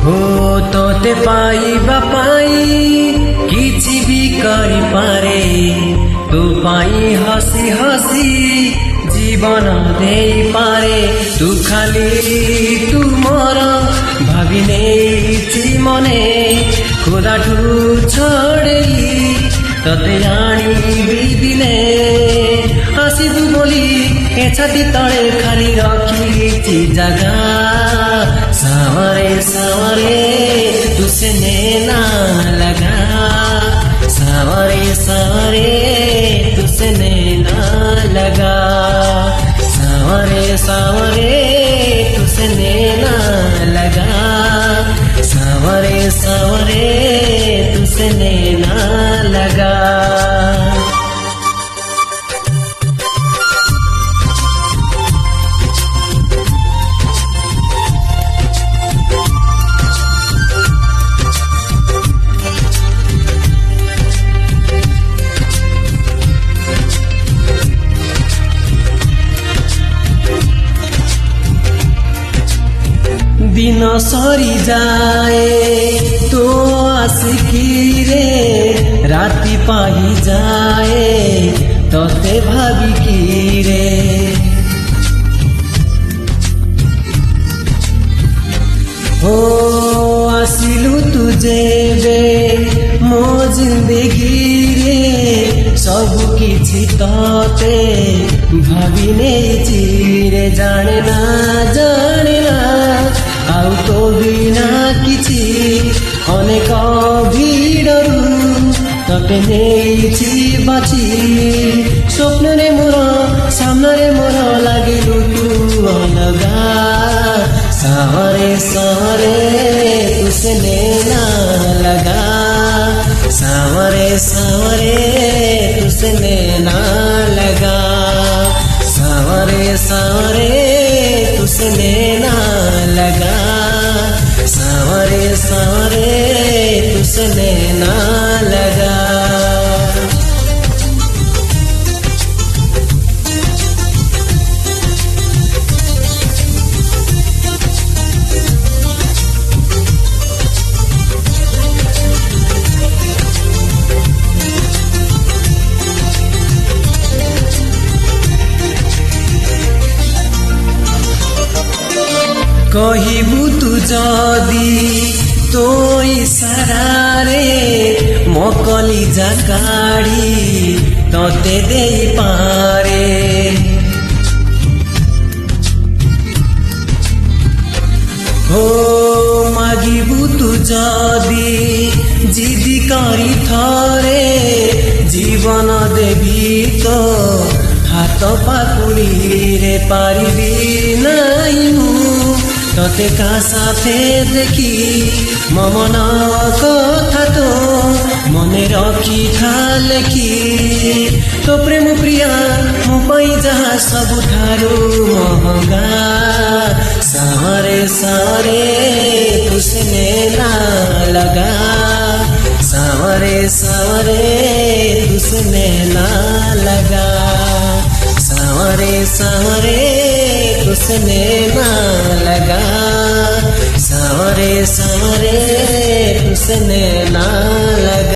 हो तोते पाइबा पाई किछि भी करि पारे तू पाई हसी हसी जीवन दे पारे तू खाली तू मोर भावी नेछि मने खुदाठू छोड़ेई तते आनिबी दिने आसिबु बोली ए छाती तले खाली रखिछि जगा सावरे सावरे तुसे नैना लगा सावरे सावरे तुसे नैना लगा सावरे सावरे तुसे नैना लगा सावरे सावरे तुसे नैना लगा। दिन सरी जाए तो आशिकी रे राति पाही जाए तोते भाभी की रे हो आसिलु तुझे बे मो जिंदगी रे सब किछि तोते भाभी नेछि रे जाने ना आउ तो बिना किछि अनेक भिड़रू तते नेछि बाछि स्वप्न रे मोर सामने रे मोर लागिलु तू अलगा सावरे सावरे तुसे नैना लगा सावरे सावरे तुसे नैना लगा सावरे सावरे तुसे नैना लगा सावरे सावरे तुसे नैना लगा। कहिबु तू जदी तो इशारारे मो कलिजा काढ़ी तोते दे पारे हो मागिबु तू जदी जिदी करी थरे जीवन देवी तो हाथ पाकुड़ी रे पारिबी नहीं तोते का साथे देखी ममन कथा तो मने रखी लेखी तो प्रेम प्रिया मो पाई जहा सबुठारू महंगा सावरे सावरे तुसे नैना लगा सावरे सावरे तुसे नैना लगा सावरे सावरे तुसे नैना लगा सावरे सावरे तुसे नैना लगा।